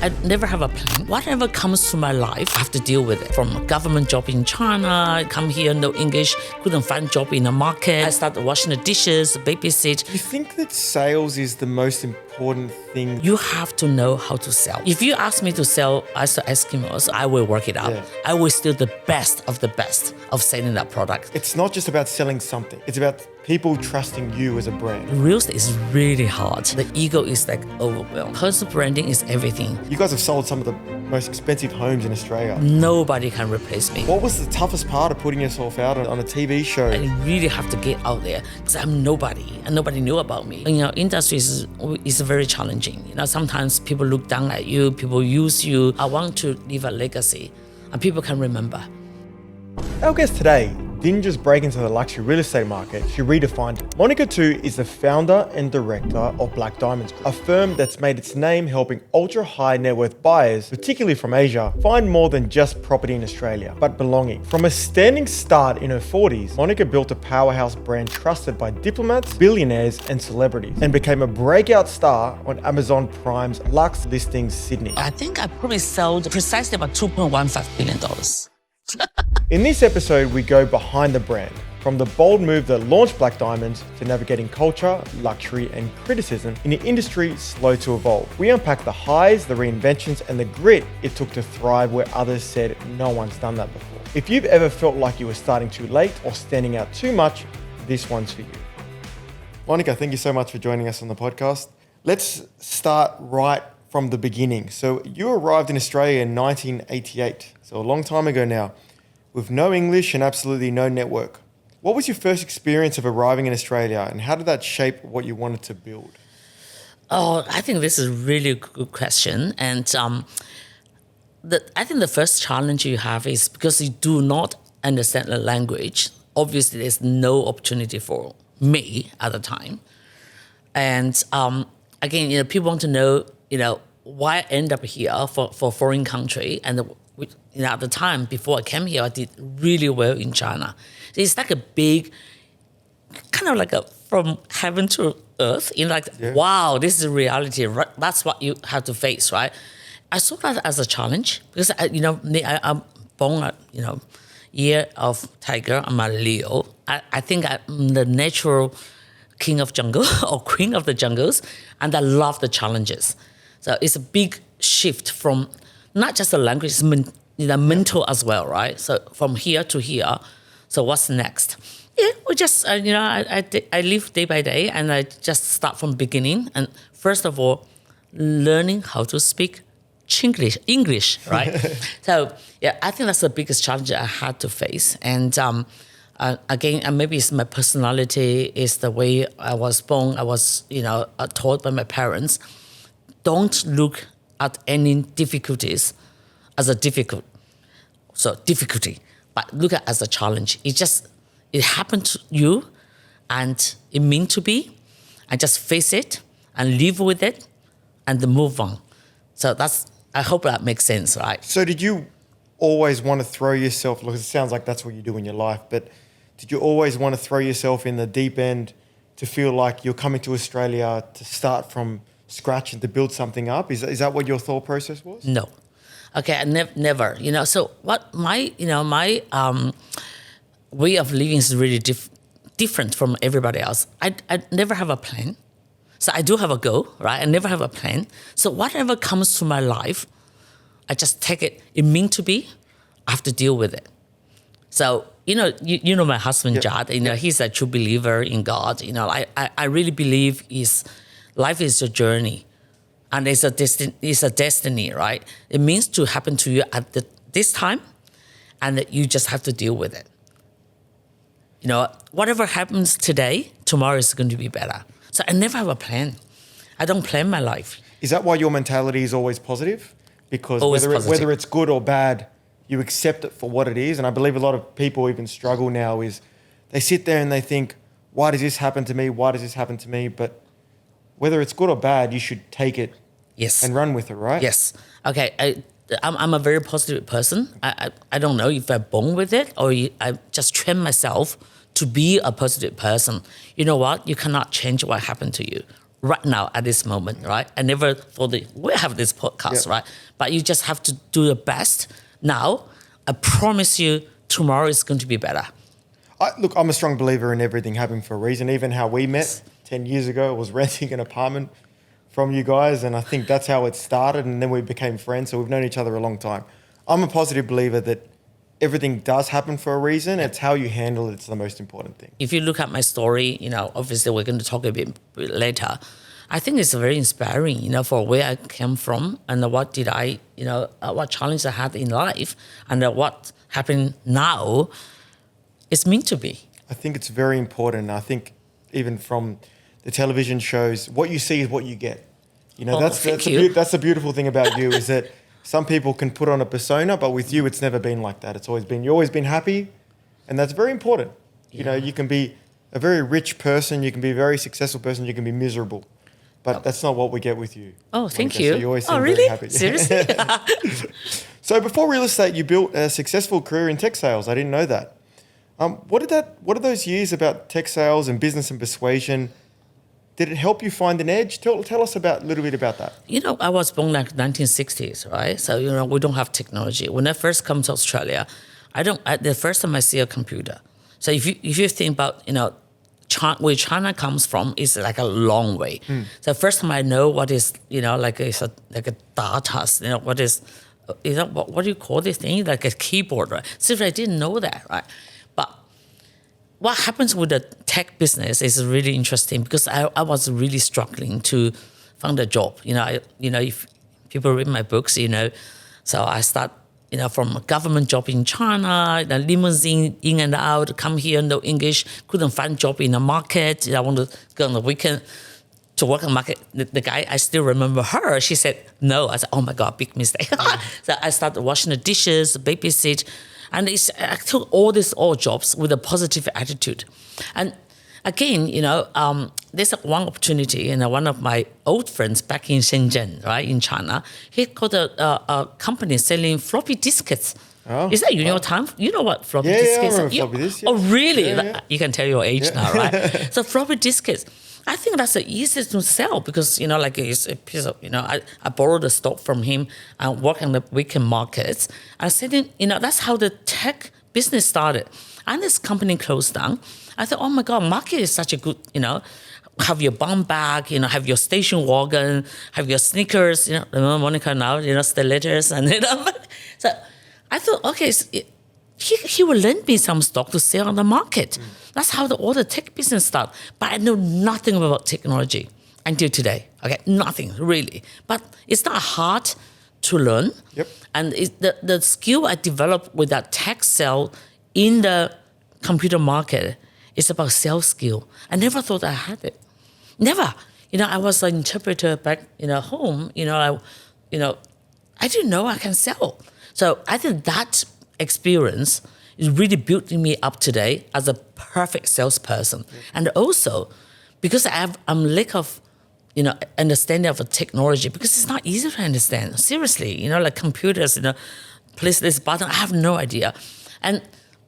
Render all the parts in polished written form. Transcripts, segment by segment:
I never have a plan. Whatever comes to my life, I have to deal with it. From a government job in China, come here, no English, couldn't find a job in the market. I started washing the dishes, babysit. Do you think that sales is the most important thing? You have to know how to sell. If you ask me to sell ice to Eskimos, I will work it out. Yeah. I will still the best of selling that product. It's not just about selling something. It's about people trusting you as a brand. Real estate is really hard. The ego is like overwhelmed. Personal branding is everything. You guys have sold some of the most expensive homes in Australia. Nobody can replace me. What was the toughest part of putting yourself out on a TV show? I really have to get out there because I'm nobody and nobody knew about me. Industry is very challenging. Sometimes people look down at you, people use you. I want to leave a legacy and people can remember. Our guest today didn't just break into the luxury real estate market, she redefined it. Monika Tu is the founder and director of Black Diamonds, a firm that's made its name helping ultra-high net worth buyers, particularly from Asia, find more than just property in Australia, but belonging. From a standing start in her 40s, Monika built a powerhouse brand trusted by diplomats, billionaires, and celebrities, and became a breakout star on Amazon Prime's Luxe Listings Sydney. I think I probably sold precisely about $2.15 billion. In this episode, we go behind the brand, from the bold move that launched Black Diamonds to navigating culture, luxury, and criticism in an industry slow to evolve. We unpack the highs, the reinventions, and the grit it took to thrive where others said no one's done that before. If you've ever felt like you were starting too late or standing out too much, this one's for you. Monika, thank you so much for joining us on the podcast. Let's start right from the beginning. So you arrived in Australia in 1988, so a long time ago now, with no English and absolutely no network. What was your first experience of arriving in Australia and how did that shape what you wanted to build? Oh, I think this is a really good question. And I think the first challenge you have is because you do not understand the language, obviously there's no opportunity for me at the time. And again, people want to know, why I end up here for a foreign country. And at the time, before I came here, I did really well in China. It's like a big, kind of like a from heaven to earth. Wow, this is reality. Right? That's what you have to face, right? I saw that as a challenge because I'm born year of tiger. I'm a Leo. I think I'm the natural king of jungle or queen of the jungles, and I love the challenges. So it's a big shift from not just the language, it's mental as well, right? So from here to here, so what's next? Yeah, we just, I live day by day and I just start from beginning. And first of all, learning how to speak English, right? So yeah, I think that's the biggest challenge I had to face. And again, maybe it's my personality, it's the way I was born, I was, taught by my parents. Don't look at any difficulties as a difficulty, but look at it as a challenge. It happened to you and it meant to be, and just face it and live with it and then move on. So I hope that makes sense, right? So did you always want to throw yourself, look, it sounds like that's what you do in your life, but did you always want to throw yourself in the deep end to feel like you're coming to Australia to start from scratch and to build something up? Is that what your thought process was? No. Okay, I never. So what my way of living is really different from everybody else. I never have a plan. So I do have a goal, right? I never have a plan. So whatever comes to my life, I just take it. It meant to be. I have to deal with it. So you know my husband Jad. He's a true believer in God. I really believe life is a journey, and it's a destiny, right? It means to happen to you at this time, and that you just have to deal with it. Whatever happens today, tomorrow is going to be better. So I never have a plan. I don't plan my life. Is that why your mentality is always positive? Because whether it's good or bad, you accept it for what it is. And I believe a lot of people even struggle now is they sit there and they think, why does this happen to me? Why does this happen to me? But whether it's good or bad, you should take it and run with it, right? Yes. Okay. I'm a very positive person. I don't know if I'm born with it or I just train myself to be a positive person. You know what? You cannot change what happened to you. right now at this moment, right? I never thought that we'll have this podcast, right? But you just have to do your best now. I promise you tomorrow is going to be better. Look, I'm a strong believer in everything happening for a reason. Even how we met 10 years ago was renting an apartment from you guys, and I think that's how it started, and then we became friends, so we've known each other a long time. I'm a positive believer that everything does happen for a reason. It's how you handle it. It's the most important thing. If you look at my story, obviously we're going to talk a bit later. I think it's very inspiring, for where I came from and what did I, what challenge I had in life and what happened now. It's meant to be. I think it's very important. I think even from the television shows, what you see is what you get. That's the beautiful thing about you is that some people can put on a persona, but with you, it's never been like that. You've always been happy, and that's very important. You can be a very rich person, you can be a very successful person, you can be miserable, but that's not what we get with you. Oh, thank you. So you always seem really? very happy. Seriously? So before real estate, you built a successful career in tech sales. I didn't know that. What are those years about tech sales and business and persuasion? Did it help you find an edge? Tell us a little bit about that. I was born like 1960s, right? So, we don't have technology. When I first come to Australia, the first time I see a computer. So if you think about, where China comes from is like a long way. So first time I know what is, like a data, what is, what do you call this thing? Like a keyboard, right? So I didn't know that, right? But what happens with the tech business is really interesting because I was really struggling to find a job. If people read my books, so I start, from a government job in China, the limousine in and out, come here, no English, couldn't find job in the market. I want to go on the weekend to work on the market. The guy, I still remember her. She said, no. I said, oh my God, big mistake. So I started washing the dishes, babysit. And I took all jobs with a positive attitude. And again, there's one opportunity, one of my old friends back in Shenzhen, right, in China, he got a company selling floppy diskettes. Oh, is that your time? You know what floppy diskettes are? Yeah, I remember floppy disks. Oh, really? Yeah. You can tell your age now, right? So floppy diskettes. I think that's the easiest to sell because, it's a piece of, I borrowed the stock from him and work on the weekend markets. I said, that's how the tech business started. And this company closed down. I thought, oh my God, market is such a good, have your bum bag, have your station wagon, have your sneakers, remember Monika now, stilettos and, So I thought, okay, he will lend me some stock to sell on the market. That's how all the tech business started. But I know nothing about technology until today. Okay, nothing really. But it's not hard to learn. Yep. And the skill I developed with that tech sale in the computer market is about sales skill. I never thought I had it. Never. I was an interpreter back home. I didn't know I can sell. So I think that experience is really building me up today as a perfect salesperson. And also because I'm lack of, understanding of technology because it's not easy to understand. Seriously, like computers, place this button, I have no idea.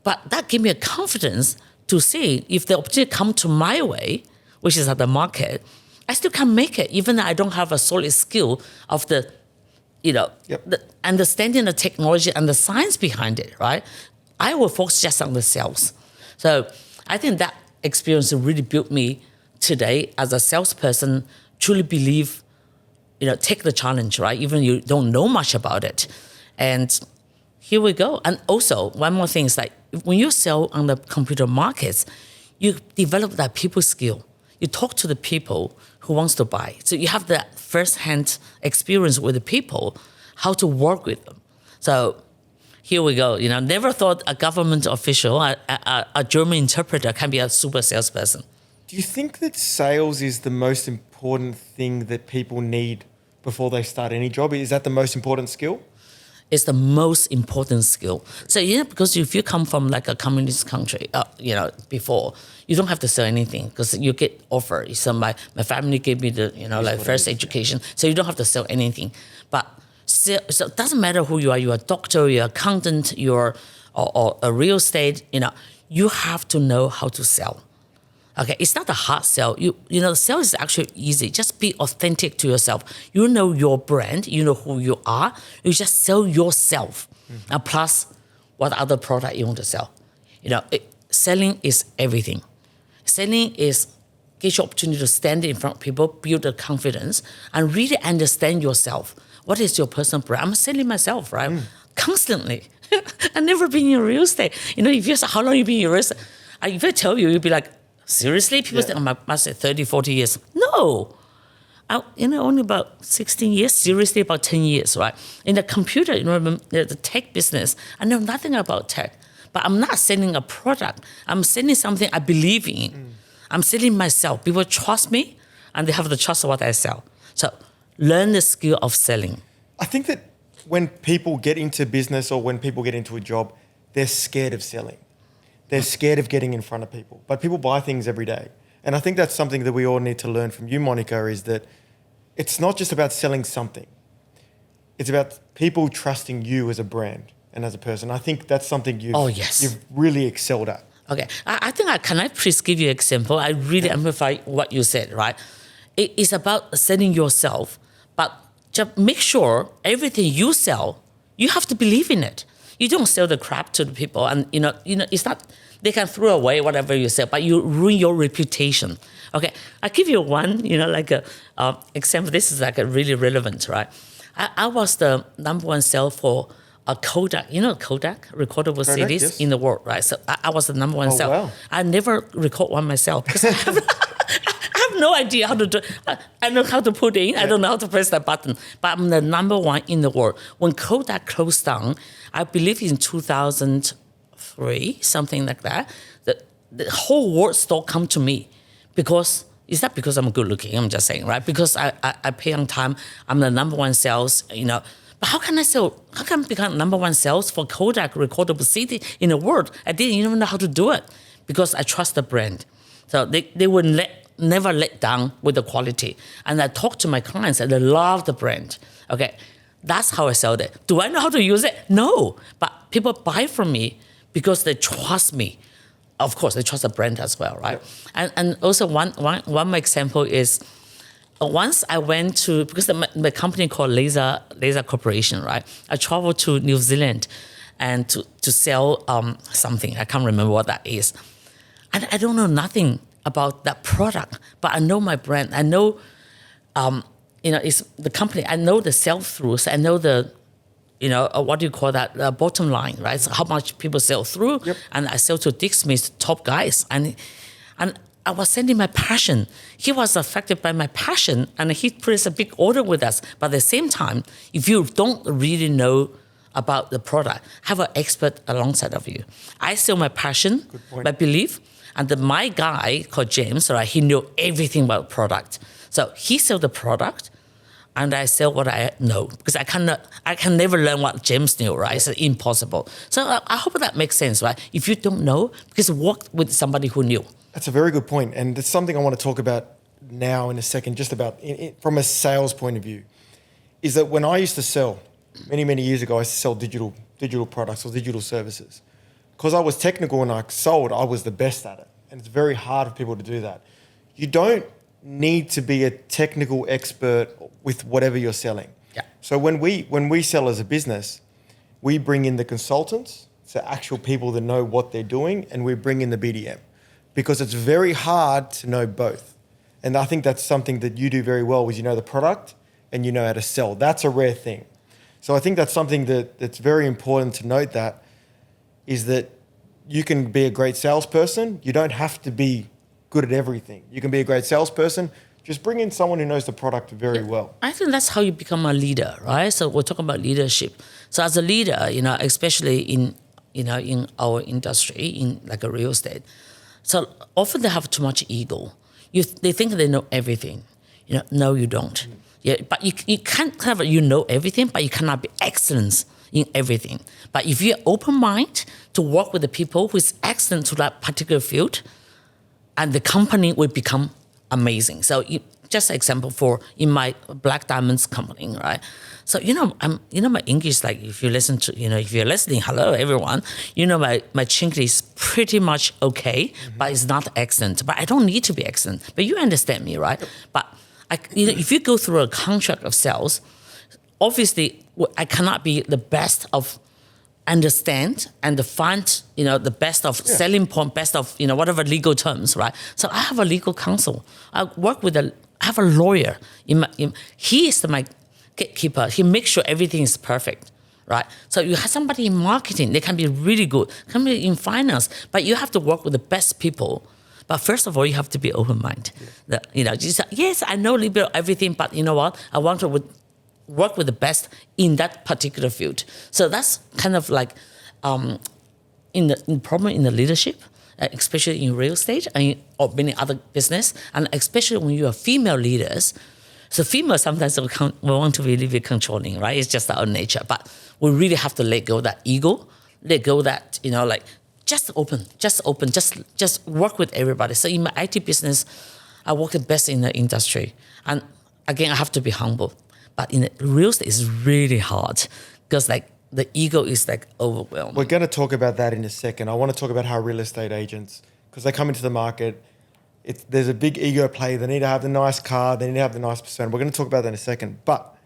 But that gave me a confidence to see if the opportunity come to my way, which is at the market, I still can make it, even though I don't have a solid skill of the the understanding the technology and the science behind it, right? I will focus just on the sales. So I think that experience really built me today as a salesperson, truly believe, take the challenge, right? Even you don't know much about it. And here we go. And also, one more thing is like, when you sell on the computer markets, you develop that people skill. You talk to the people who wants to buy. So you have that first-hand experience with the people, how to work with them. So here we go. Never thought a government official, a German interpreter can be a super salesperson. Do you think that sales is the most important thing that people need before they start any job? Is that the most important skill? It's the most important skill. So, because if you come from like a communist country, before, you don't have to sell anything because you get offer. So my family gave me the, first education. So you don't have to sell anything. But so it doesn't matter who you are. You're a doctor, you're an accountant, you're or a real estate, you have to know how to sell. Okay, it's not a hard sell. The sell is actually easy. Just be authentic to yourself. You know your brand. You know who you are. You just sell yourself, and plus what other product you want to sell. Selling is everything. Selling is gives you opportunity to stand in front of people, build the confidence, and really understand yourself. What is your personal brand? I'm selling myself, right? Constantly. I've never been in real estate. If you say how long you been in real estate, if I tell you, you'd be like, seriously? People think I must say 30, 40 years. No. Only about 16 years, seriously about 10 years, right? In the computer, the tech business, I know nothing about tech, but I'm not selling a product. I'm selling something I believe in. I'm selling myself. People trust me, and they have the trust of what I sell. So learn the skill of selling. I think that when people get into business or when people get into a job, they're scared of selling. They're scared of getting in front of people. But people buy things every day. And I think that's something that we all need to learn from you, Monika, is that it's not just about selling something. It's about people trusting you as a brand and as a person. I think that's something you've really excelled at. Okay. Can I please give you an example? I really amplify what you said, right? It's about selling yourself, but just make sure everything you sell, you have to believe in it. You don't sell the crap to the people, and it's not. They can throw away whatever you sell, but you ruin your reputation. Okay, I give you one, example. This is really relevant, right? I was the number one seller for a Kodak. Kodak recordable CDs in the world, right? So I was the number one seller. Wow. I never record one myself because I have no idea how to do. I know how to put in. I don't know how to press that button. But I'm the number one in the world. When Kodak closed down, I believe in 2003, something like that. The whole world store come to me because it's not because I'm good looking. I'm just saying, right? Because I pay on time. I'm the number one sales. But how can I become number one sales for Kodak recordable CD in the world? I didn't even know how to do it because I trust the brand. So they would never let down with the quality. And I talk to my clients and they love the brand. Okay, that's how I sell it. Do I know how to use it? No, but people buy from me because they trust me. Of course, they trust the brand as well, right? Yep. And also one example is once I went to, because the company called Laser Corporation, right? I traveled to New Zealand and to sell something. I can't remember what that is. And I don't know nothing about that product, but I know my brand. I know, it's the company. I know the sell-throughs. I know the, what do you call that? The bottom line, right? So how much people sell through. Yep. And I sell to Dick Smith's top guys. And I was sending my passion. He was affected by my passion, and he placed a big order with us. But at the same time, if you don't really know about the product, have an expert alongside of you. I sell my passion, my belief, and my guy called James, right? He knew everything about product. So he sell the product, and I sell what I know because I can never learn what James knew, right? It's impossible. So I hope that makes sense, right? If you don't know, because work with somebody who knew. That's a very good point, and it's something I want to talk about now in a second, just about from a sales point of view, is that when I used to sell, many years ago, I used to sell digital products or digital services. Because I was technical and I sold, I was the best at it. And it's very hard for people to do that. You don't need to be a technical expert with whatever you're selling. Yeah. So when we sell as a business, we bring in the consultants, so actual people that know what they're doing, and we bring in the BDM. Because it's very hard to know both. And I think that's something that you do very well, is you know the product and you know how to sell. That's a rare thing. So I think that's something that's very important to note, that is that you can be a great salesperson. You don't have to be good at everything. You can be a great salesperson. Just bring in someone who knows the product very well. I think that's how you become a leader, right? So we're talking about leadership. So as a leader, especially in our industry, in like a real estate, so often they have too much ego. They think they know everything. No, you don't. Yeah, but you can't know everything, but you cannot be excellent in everything. But if you're open mind to work with the people who is excellent to that particular field, and the company will become amazing. So just an example in my Black Diamonds company, right? So, my English, like if you listen to, if you're listening, hello everyone, my Chinglish is pretty much okay, but it's not accent. But I don't need to be accent. But you understand me, right? But if you go through a contract of sales, obviously I cannot be the best of understand and find, the best of selling point, best of, whatever legal terms, right? So I have a legal counsel. I have a lawyer. He is my gatekeeper. He makes sure everything is perfect, right? So you have somebody in marketing, they can be really good, can be in finance, but you have to work with the best people. But first of all, you have to be open-minded. You say, yes, I know a little bit of everything, but you know what? I want to work with the best in that particular field. So that's kind of like in problem in the leadership, especially in real estate or many other business, and especially when you are female leaders. So females sometimes we want to be a little bit controlling, right? It's just our nature. But we really have to let go of that ego, let go of that, just open, just work with everybody. So in my IT business, I work the best in the industry. And again, I have to be humble. But in real estate, it's really hard because like the ego is like overwhelming. We're going to talk about that in a second. I want to talk about how real estate agents, because they come into the market, there's a big ego play. They need to have the nice car. They need to have the nice persona. We're going to talk about that in a second. But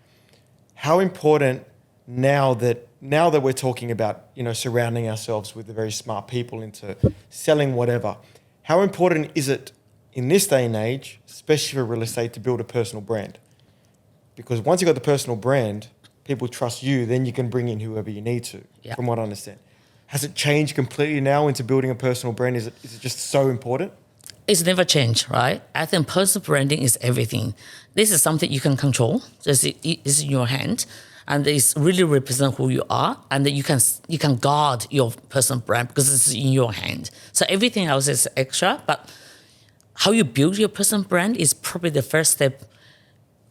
how important now that we're talking about, surrounding ourselves with the very smart people into selling whatever, how important is it in this day and age, especially for real estate, to build a personal brand? Because once you've got the personal brand, people trust you, then you can bring in whoever you need to, from what I understand. Has it changed completely now into building a personal brand? Is it just so important? It's never changed, right? I think personal branding is everything. This is something you can control. It's in your hand. And it's really represent who you are. And then you can guard your personal brand because it's in your hand. So everything else is extra. But how you build your personal brand is probably the first step,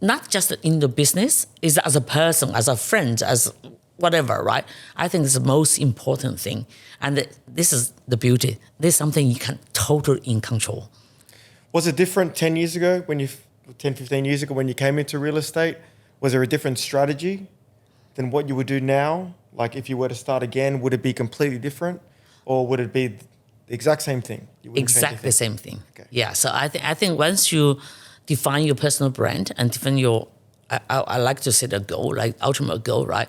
not just in the business, is as a person, as a friend, as whatever, right? I think it's the most important thing. And this is the beauty. This is something you can totally in control. Was it different 10 years ago, 15 years ago when you came into real estate? Was there a different strategy than what you would do now? Like if you were to start again, would it be completely different? Or would it be the exact same thing? Exactly the same thing. Okay. Yeah, so I think once you define your personal brand and define your, I like to set a goal, like ultimate goal, right?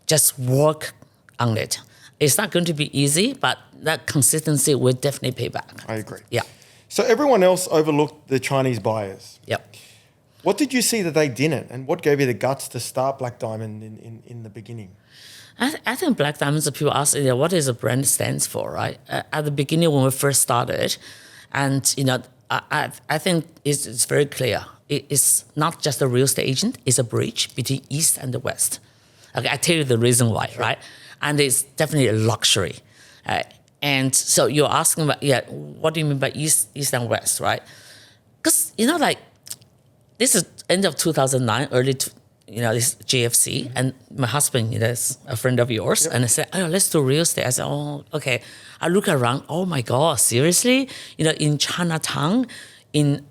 Just work on it. It's not going to be easy, but that consistency will definitely pay back. I agree. Yeah. So everyone else overlooked the Chinese buyers. Yep. What did you see that they didn't? And what gave you the guts to start Black Diamond in the beginning? I think Black Diamonds, people ask, what is a brand stands for, right? At the beginning when we first started, and, I think it's very clear. It's not just a real estate agent, it's a bridge between East and the West. Okay, I tell you the reason why, sure. Right? And it's definitely a luxury. And so you're asking about, what do you mean by East and West, right? Because, this is end of 2009, this GFC, and my husband is a friend of yours, and I said, let's do real estate. I said, okay. I look around, oh my God, seriously? In Chinatown, in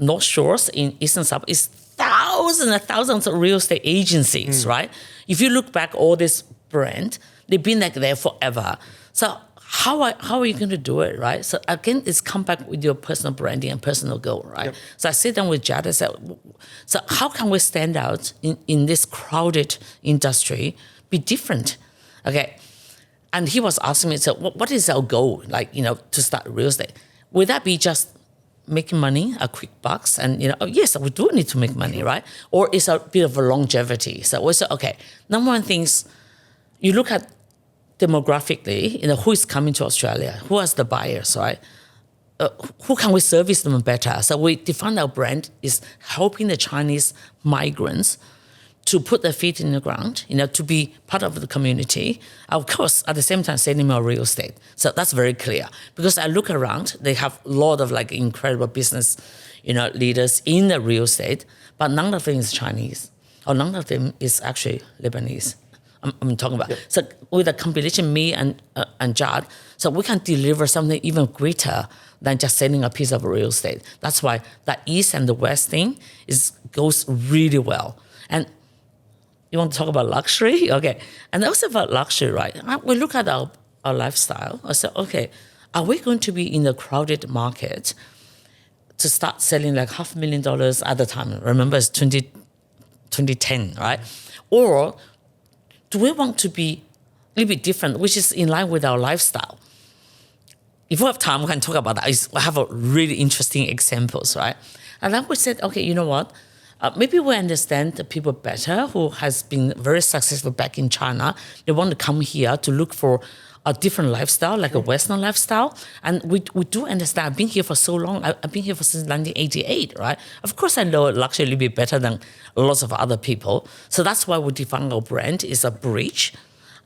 North Shores, in Eastern Suburbs, it's thousands and thousands of real estate agencies, right? If you look back, all this brand, they've been like there forever. So how are you going to do it, right? So again, it's come back with your personal branding and personal goal, right? Yep. So I sit down with Jad and said, so how can we stand out in this crowded industry, be different? Okay. And he was asking me, so what is our goal, to start real estate? Would that be just making money, a quick bucks? And, yes, we do need to make money, right? Or it's a bit of a longevity. So we said, okay, number one things, you look at demographically, who is coming to Australia? Who are the buyers, right? Who can we service them better? So we define our brand is helping the Chinese migrants to put their feet in the ground, to be part of the community. Of course, at the same time, selling more real estate. So that's very clear. Because I look around, they have a lot of incredible business, leaders in the real estate, but none of them is Chinese, or none of them is actually Lebanese. I'm talking about. Yep. So with a combination, me and Jad, so we can deliver something even greater than just selling a piece of real estate. That's why that East and the West thing goes really well. And you want to talk about luxury? Okay. And also about luxury, right? We look at our lifestyle. I said, okay, are we going to be in a crowded market to start selling like $500,000 at the time? Remember, it's 2010, right? Or do we want to be a little bit different, which is in line with our lifestyle? If we have time, we can talk about that. I have a really interesting examples, right? And then we said, okay, you know what? Maybe we understand the people better who has been very successful back in China. They want to come here to look for a different lifestyle, like a Western lifestyle. And we do understand. I've been here for so long. I've been here since 1988, right? Of course, I know luxury a little bit better than lots of other people. So that's why we define our brand is a bridge.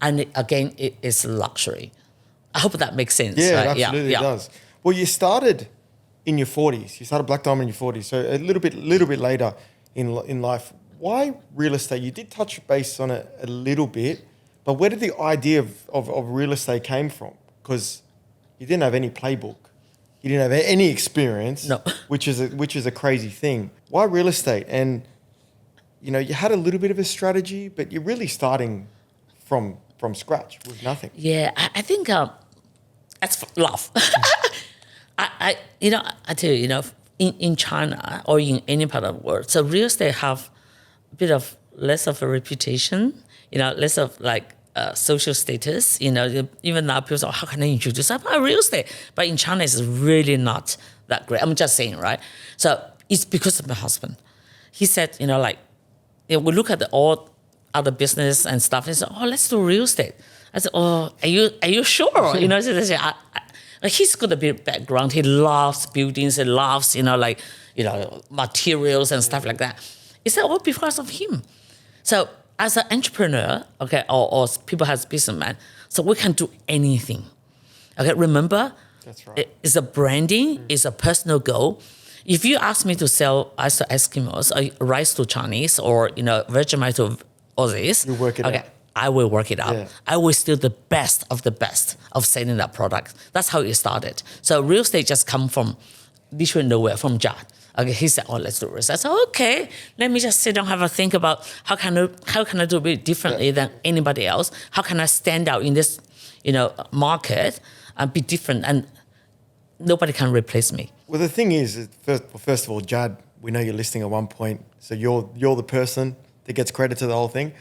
And again, it is luxury. I hope that makes sense. Yeah, right? it absolutely does. Well, you started in your 40s. You started Black Diamond in your 40s. So a little bit later in life. Why real estate? You did touch base on it a little bit, but where did the idea of real estate came from? Because you didn't have any playbook. You didn't have any experience, no. which is a crazy thing. Why real estate? And, you know, you had a little bit of a strategy, but you're really starting from scratch with nothing. Yeah, I think that's love. I tell you, you know, in China or in any part of the world, so real estate have a bit of less of a reputation, you know, less of like social status. You know, even now people say, oh, how can I introduce real estate? But in China, it's really not that great. I'm just saying, right? So it's because of my husband. He said, you know, like, we look at all other business and stuff. He said, oh, let's do real estate. I said, oh, are you sure? You know, so they say, like he's got a bit of background. He loves buildings. He loves, materials and stuff like that. He said, oh, because of him. So as an entrepreneur, okay, or people has businessman, so we can do anything. Okay, remember, that's right. It's a branding, it's a personal goal. If you ask me to sell ice to Eskimos, or rice to Chinese, or Vegemite to Aussies, you work it out. I will work it out. Yeah. I will still the best of selling that product. That's how it started. So real estate just come from literally nowhere, from Jad. Okay, he said, oh, let's do real estate. I said, okay, let me just sit down, have a think about how can I do it differently than anybody else? How can I stand out in this, market and be different? And nobody can replace me. Well, the thing is, first of all, Jad, we know you're listing at one point, so you're the person that gets credit to the whole thing.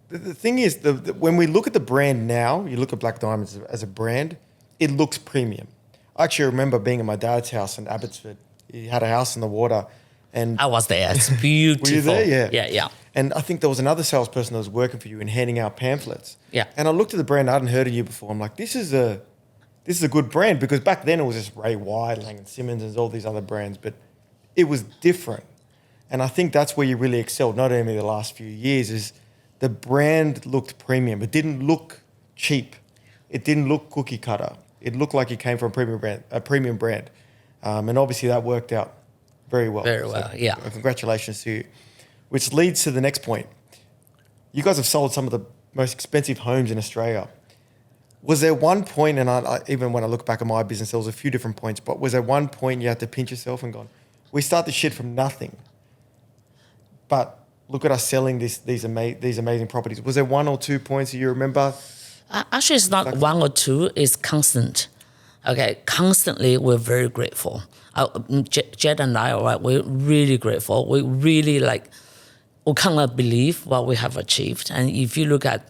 The thing is, when we look at the brand now, you look at Black Diamonds as a brand, it looks premium. I actually remember being at my dad's house in Abbotsford. He had a house in the water. And I was there. It's beautiful. Were you there? Yeah. Yeah. And I think there was another salesperson that was working for you and handing out pamphlets. Yeah. And I looked at the brand, I hadn't heard of you before. I'm like, this is a good brand, because back then it was just Ray White, Lang & Simmons, and all these other brands, but it was different. And I think that's where you really excelled, not only the last few years, is the brand looked premium. It didn't look cheap. It didn't look cookie cutter. It looked like it came from a premium brand. And obviously that worked out very well. Very well, yeah. Congratulations to you. Which leads to the next point. You guys have sold some of the most expensive homes in Australia. Was there one point, and I even when I look back at my business, there was a few different points, but was there one point you had to pinch yourself and go, we start this shit from nothing, but look at us selling these amazing properties. Was there one or 2 points that you remember? Actually, it's not one or two. It's constant. Okay, constantly we're very grateful. Jed and I, we're really grateful. We really we cannot believe what we have achieved. And if you look at,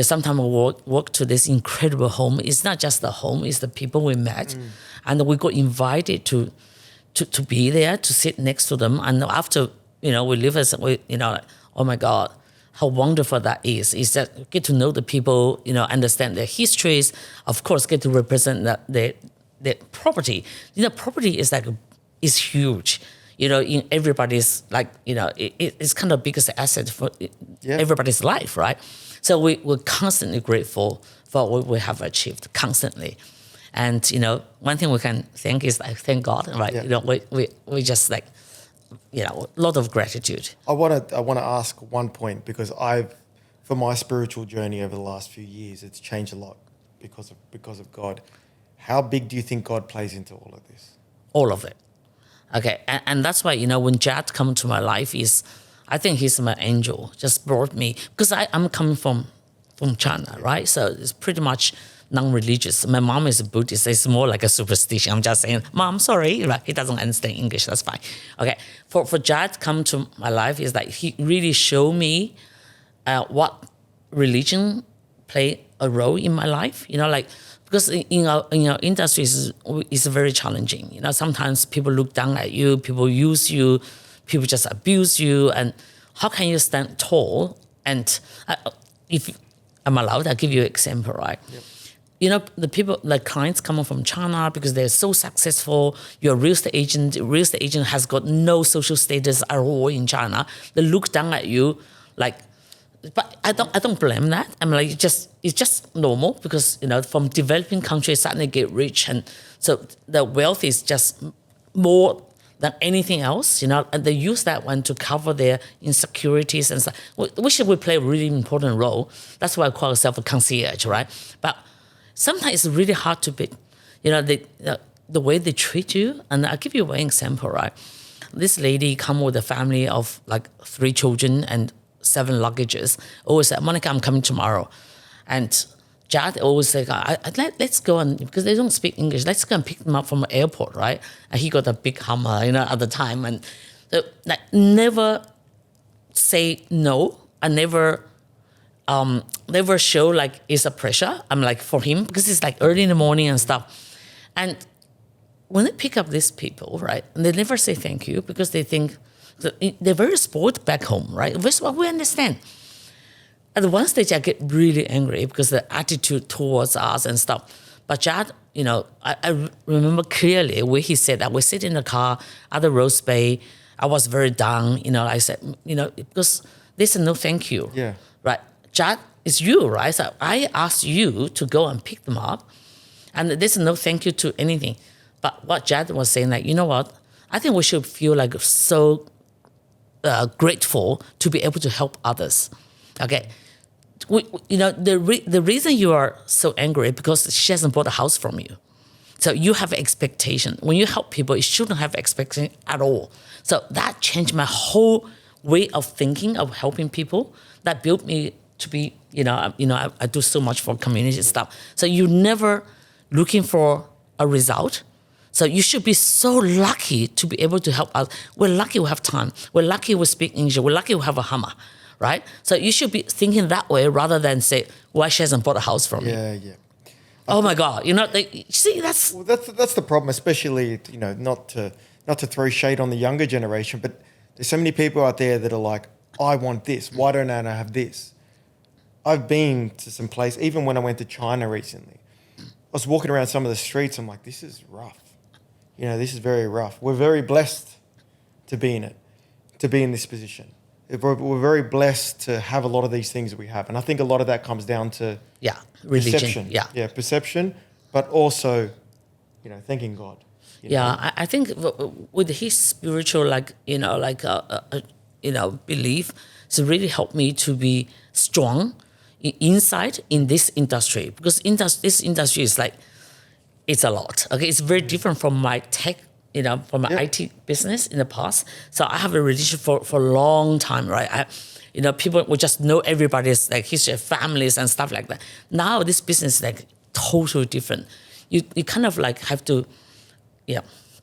sometimes we walk to this incredible home. It's not just the home; it's the people we met, and we got invited to be there, to sit next to them. And after we live as oh my God, how wonderful that is! Is that get to know the people, understand their histories. Of course, get to represent the property. Property is huge. In everybody's it's kind of biggest asset for everybody's life, right? So we're constantly grateful for what we have achieved, constantly. And, one thing we can thank is thank God, right? Yeah. We just a lot of gratitude. I want to ask one point, because for my spiritual journey over the last few years, it's changed a lot because of God. How big do you think God plays into all of this? All of it. Okay. And that's why, when Jad come to my life, is I think he's my angel. Just brought me because I'm coming from China, right? So it's pretty much non-religious. My mom is a Buddhist. It's more like a superstition. I'm just saying, Mom, sorry, right? He doesn't understand English. That's fine. Okay. For Jad come to my life is like he really showed me what religion play a role in my life. Like because in our industry is very challenging. Sometimes people look down at you, people use you, people just abuse you, and how can you stand tall? And if I'm allowed, I'll give you an example, right? Yep. The people, like clients coming from China because they're so successful. You're a real estate agent. Real estate agent has got no social status at all in China. They look down at you like, but I don't blame that. I'm like, it's just normal because, from developing countries suddenly get rich. And so the wealth is just more than anything else, and they use that one to cover their insecurities and stuff, which will play a really important role. That's why I call myself a concierge, right? But sometimes it's really hard to be, the way they treat you. And I'll give you one example, right? This lady come with a family of like 3 children and 7 luggages. Always said, Monika, I'm coming tomorrow. And Jad always said, let's go and, because they don't speak English, let's go and pick them up from the airport, right? And he got a big Hummer, at the time. And never say no. I never show like it's a pressure. I'm like for him, because it's like early in the morning and stuff. And when they pick up these people, right, and they never say thank you because they think they're very spoiled back home, right? That's what we understand. At one stage, I get really angry because the attitude towards us and stuff. But Jad, I remember clearly where he said that we sit in the car at the Rose Bay. I was very down. I said, because there's a no thank you. Yeah. Right. Jad, it's you, right? So I asked you to go and pick them up. And there's no thank you to anything. But what Jad was saying, like, you know what? I think we should feel like so grateful to be able to help others. Okay. The reason you are so angry is because she hasn't bought a house from you. So you have expectation. When you help people, you shouldn't have expectation at all. So that changed my whole way of thinking of helping people. That built me to be, I do so much for community stuff. So you're never looking for a result. So you should be so lucky to be able to help us. We're lucky we have time. We're lucky we speak English. We're lucky we have a Hummer. Right? So you should be thinking that way rather than say, why she hasn't bought a house from me. Yeah. Oh my God. See, that's... Well, that's the problem, especially, not to throw shade on the younger generation, but there's so many people out there that are like, I want this. Why don't I have this? I've been to some place, even when I went to China recently, I was walking around some of the streets. I'm like, this is rough. This is very rough. We're very blessed to be in it, to be in this position. We're very blessed to have a lot of these things that we have. And I think a lot of that comes down to religion. Perception. Yeah, perception, but also, thanking God. I think with his spiritual, belief, it's really helped me to be strong inside in this industry. Because this industry is like, it's a lot. Okay, it's very different from my tech, from my IT business in the past. So I have a relationship for a long time, right? People will just know everybody's like history, families and stuff like that. Now this business is like totally different. You kind of like have to,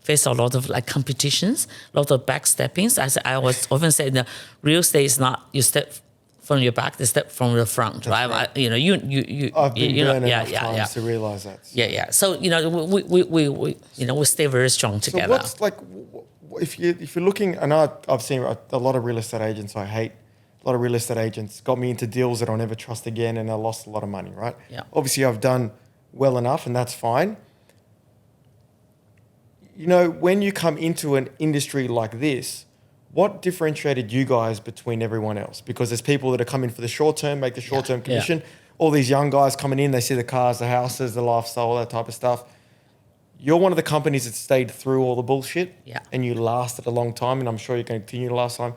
face a lot of like competitions, a lot of backsteppings. As I was often saying, the real estate is not you step from your back, they step from the front, right? Right. I've been burned enough times to realize that. Yeah. So we stay very strong together. So what's like, if you're looking, and I've seen a lot of real estate agents I hate. A lot of real estate agents got me into deals that I'll never trust again, and I lost a lot of money. Right? Yeah. Obviously, I've done well enough, and that's fine. When you come into an industry like this, what differentiated you guys between everyone else? Because there's people that are coming for the short term, make the short term commission. Yeah. All these young guys coming in, they see the cars, the houses, the lifestyle, all that type of stuff. You're one of the companies that stayed through all the bullshit, and you lasted a long time, and I'm sure you're going to continue to last time.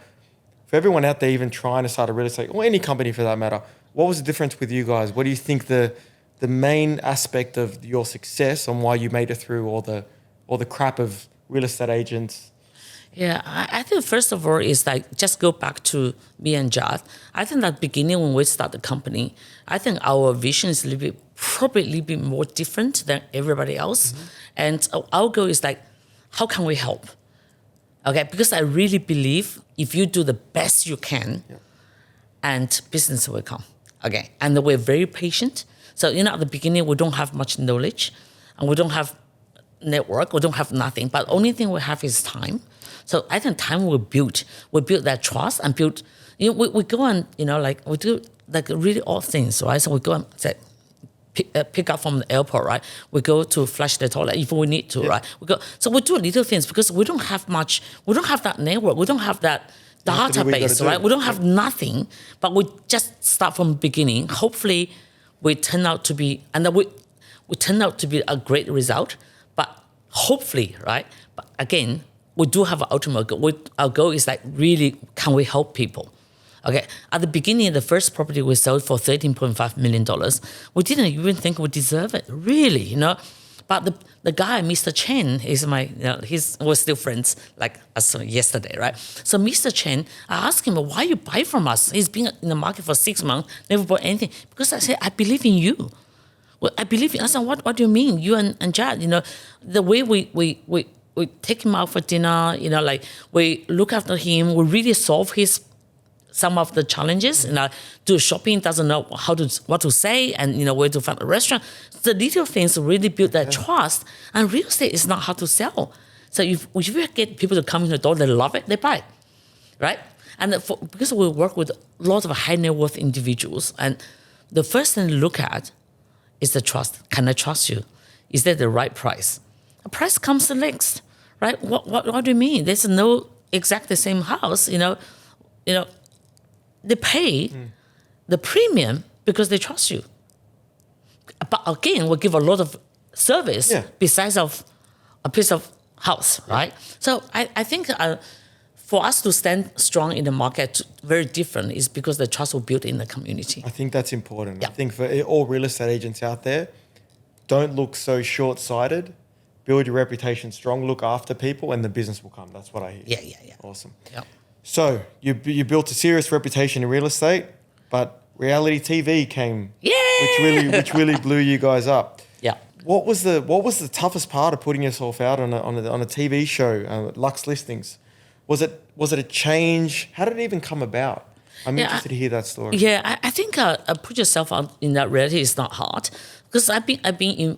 For everyone out there even trying to start a real estate, or any company for that matter, what was the difference with you guys? What do you think the main aspect of your success and why you made it through all the crap of real estate agents? Yeah, I think first of all is like just go back to me and Jad. I think that beginning when we start the company, I think our vision is probably a little bit more different than everybody else. And our goal is like, how can we help? Okay, because I really believe if you do the best you can, and business will come. Okay, and we're very patient. So at the beginning we don't have much knowledge, and we don't have network, we don't have nothing. But only thing we have is time. So I think time will build that trust and build. We go and like we do like really odd things, right? So we go and say, pick up from the airport, right? We go to flush the toilet if we need to, right? We go. So we do little things because we don't have much. We don't have that network. We don't have that database, right? We don't have nothing, but we just start from the beginning. Hopefully, we turn out to be, and we turn out to be a great result. But hopefully, right? But again, we do have an ultimate goal. Our goal is like really, can we help people? Okay, at the beginning, the first property we sold for $13.5 million. We didn't even think we deserve it, really, But the guy, Mr. Chen, is we're still friends, like us yesterday, right? So Mr. Chen, I asked him, why you buy from us? He's been in the market for 6 months, never bought anything. Because I said, I believe in you. Well, I believe in you. I said, what do you mean? You and Jad, the way we take him out for dinner, like we look after him, we really solve some of the challenges, do shopping, doesn't know what to say, and where to find a restaurant. The little things really build that trust. And real estate is not hard to sell. So if you get people to come in the door, they love it, they buy it, right? And because we work with lots of high net worth individuals, and the first thing to look at is the trust. Can I trust you? Is that the right price? A price comes next, right? What do you mean? There's no exactly same house, They pay the premium because they trust you. But again, we give a lot of service besides of a piece of house, right? So I think for us to stand strong in the market, very different, is because the trust will build in the community. I think that's important. I think for all real estate agents out there, don't look so short-sighted. Build your reputation strong, look after people, and the business will come. That's what I hear. Yeah. Awesome. Yeah. So you built a serious reputation in real estate, but reality TV came, which really blew you guys up. Yeah. What was the toughest part of putting yourself out on a TV show, Luxe Listings? Was it a change? How did it even come about? I'm interested to hear that story. Yeah, I think put yourself out in that reality is not hard, because I've been in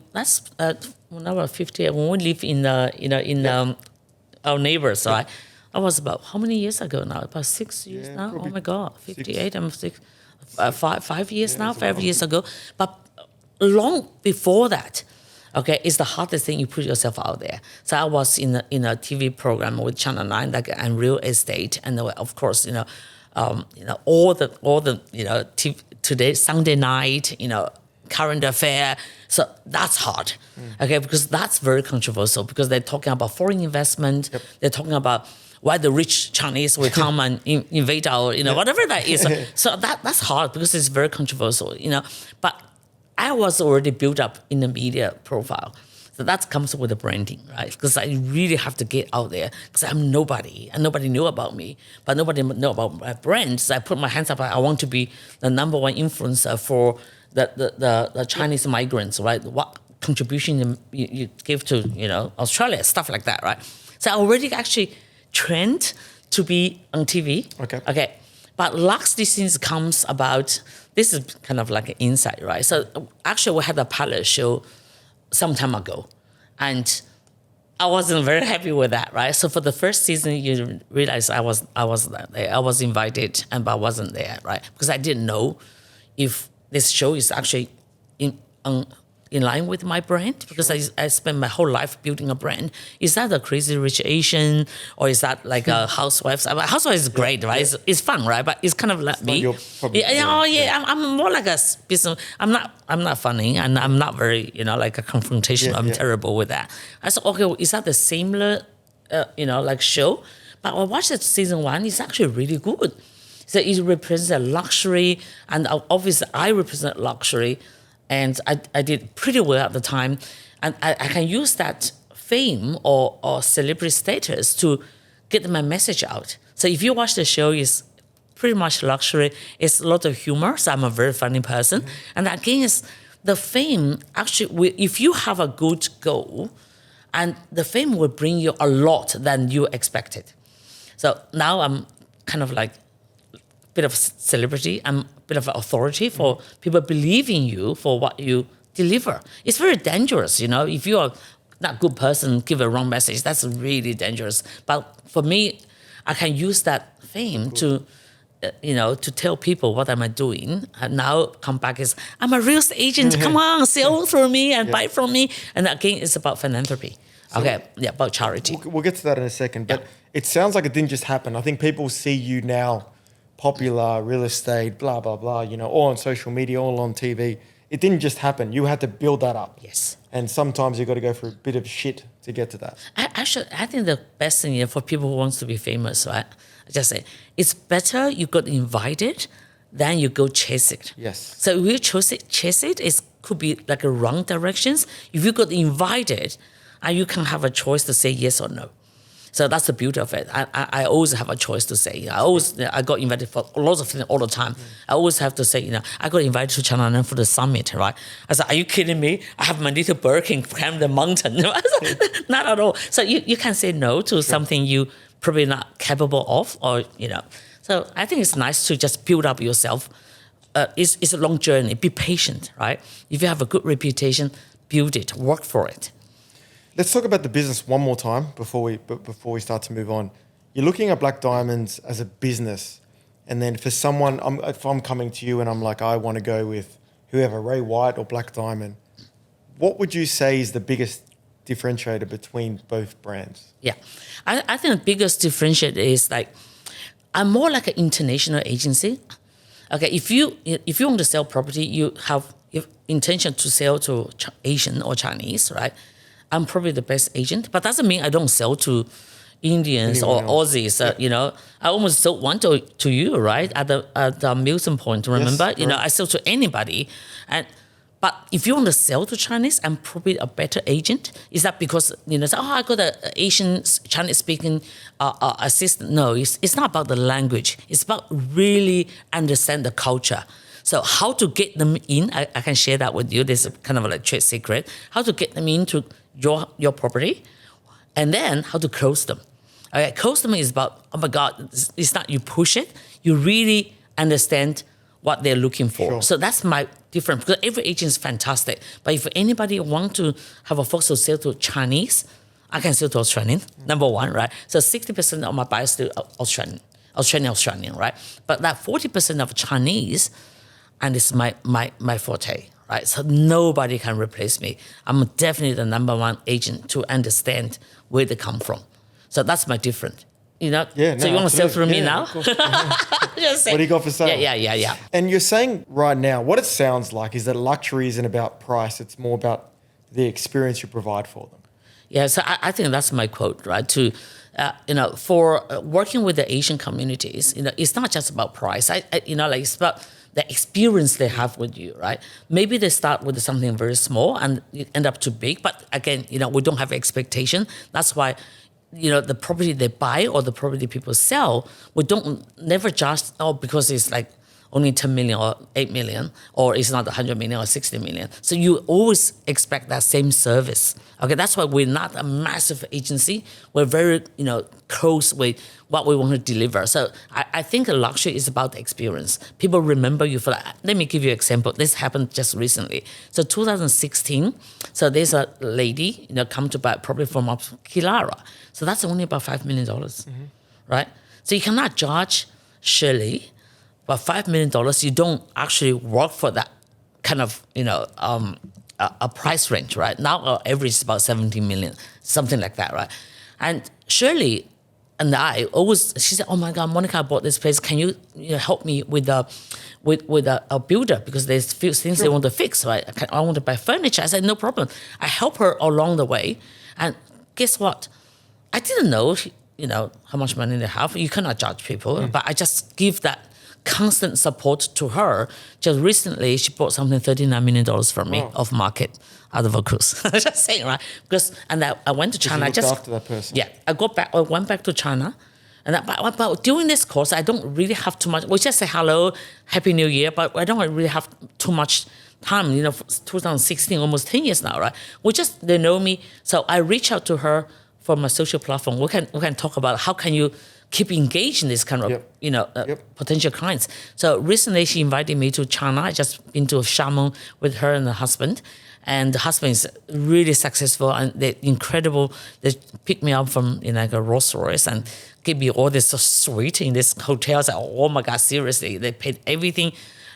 when I was 50, when we live in our neighbors, right? I was about, how many years ago now? About 6 years now? Oh my God, 58, I'm 6, 5 years now, 5 years ago. But long before that, okay, it's the hardest thing, you put yourself out there. So I was in a TV program with Channel 9, like, and real estate. And of course, all the today, Sunday night, current affair. So that's hard, okay, because that's very controversial, because they're talking about foreign investment. They're talking about why the rich Chinese will come and invade our, whatever that is. So that's hard because it's very controversial, But I was already built up in the media profile. So that comes with the branding, right? Because I really have to get out there, because I'm nobody, and nobody knew about me, but nobody knew about my brand. So I put my hands up. I want to be the number one influencer for the Chinese migrants, right? What contribution you give to, Australia, stuff like that, right? So I already actually trained to be on TV. Okay. But Luxe Listings comes about, this is kind of like an insight, right? So actually we had a pilot show some time ago, and I wasn't very happy with that, right? So for the first season, you realize I was invited, but I wasn't there, right? Because I didn't know if this show is actually in line with my brand, because I spent my whole life building a brand. Is that a Crazy Rich Asian, or is that like a Housewives? Housewives is great, right? It's fun, right? But it's kind of like me. I'm more like a business. I'm not funny, and I'm not very, like a confrontation. I'm terrible with that. I said, okay, is that the similar, like show? But I watched it season 1. It's actually really good. So it represents a luxury, and obviously I represent luxury. And I did pretty well at the time. And I can use that fame or celebrity status to get my message out. So if you watch the show, it's pretty much luxury. It's a lot of humor. So I'm a very funny person. And again, it's the fame. Actually, if you have a good goal, and the fame will bring you a lot than you expected. So now I'm kind of like a bit of celebrity. I'm a bit of an authority for people believe in you for what you deliver. It's very dangerous, if you're not a good person, give a wrong message, that's really dangerous. But for me, I can use that fame to tell people what am I doing. And now come back is, I'm a real estate agent, come on, sell through me and buy from me. And again, it's about philanthropy. So about charity. We'll get to that in a second, but it sounds like it didn't just happen. I think people see you now, popular, real estate, blah, blah, blah, all on social media, all on TV. It didn't just happen. You had to build that up. Yes. And sometimes you've got to go through a bit of shit to get to that. I think the best thing for people who wants to be famous, right? I just say, it's better you got invited than you go chase it. Yes. So if you chase it could be like a wrong directions. If you got invited, and you can have a choice to say yes or no. So that's the beauty of it. I always have a choice to say. I got invited for lots of things all the time. I always have to say, I got invited to China for the summit, right? I said, are you kidding me? I have my little Birkin climb the mountain. Not at all. So you can say no to something you probably not capable of, or So I think it's nice to just build up yourself. It's a long journey. Be patient, right? If you have a good reputation, build it, work for it. Let's talk about the business one more time before we start to move on. You're looking at Black Diamonds as a business, and then for someone, if I'm coming to you and I'm like, I want to go with whoever, Ray White or Black Diamond, what would you say is the biggest differentiator between both brands? Yeah, I think the biggest differentiator is I'm more like an international agency. Okay, if you want to sell property, you have intention to sell to Asian or Chinese, right? I'm probably the best agent, but doesn't mean I don't sell to Indians or Aussies. I almost sold one to you, right? At the Milton Point, remember? Yes, I sell to anybody. But if you want to sell to Chinese, I'm probably a better agent. Is that because, I got an Asian Chinese speaking assistant? No, it's not about the language. It's about really understand the culture. So how to get them in, I can share that with you. This is kind of like trade secret. How to get them into your property, and then how to close them. Okay, close them is about, oh my God, it's not you push it. You really understand what they're looking for. Sure. So that's my difference, because every agent is fantastic. But if anybody want to have a focus to sell to Chinese, I can sell to Australian, number one, right? So 60% of my buyers still Australian, right? But that 40% of Chinese, and it's my forte, right? So nobody can replace me. I'm definitely the number one agent to understand where they come from. So that's my difference. Yeah, so you want to sell through me now? What do you got for sale? Yeah. And you're saying right now, what it sounds like is that luxury isn't about price. It's more about the experience you provide for them. Yeah, so I think that's my quote, right? For working with the Asian communities, it's not just about price. It's about the experience they have with you, right? Maybe they start with something very small and you end up too big. But again, we don't have expectation. That's why, the property they buy or the property people sell, we never judge, because it's like only 10 million or 8 million, or it's not 100 million or 60 million. So you always expect that same service. Okay, that's why we're not a massive agency. We're very, close with what we want to deliver. So I think luxury is about the experience. People remember you for that. Let me give you an example. This happened just recently. So 2016, so there's a lady, come to buy property from Kilara. So that's only about $5 million, right? So you cannot judge Shirley, but $5 million, you don't actually work for that kind of, a price range, right? Now our average is about 17 million, something like that, right? And Shirley and she said, oh my God, Monika, I bought this place. Can you, help me with a builder? Because there's few things they want to fix, right? I want to buy furniture. I said, no problem. I help her along the way. And guess what? I didn't know, how much money they have. You cannot judge people, but I just give that constant support to her. Just recently, she bought something $39 million from me off market out of a cruise. Just saying, right? Because I went to China. You looked after that person. Yeah, I went back to China. And but during this course, I don't really have too much. We just say hello, Happy New Year, but I don't really have too much time. 2016, almost 10 years now, right? They know me, so I reach out to her from a social platform. We can talk about how can you keep engaged in this kind of potential clients. So recently, she invited me to China. I just been to Xiamen with her and the husband. And the husband is really successful and they're incredible. They picked me up from like a Rolls Royce and gave me all this suite in this hotel. I was like, oh my God, seriously. They paid everything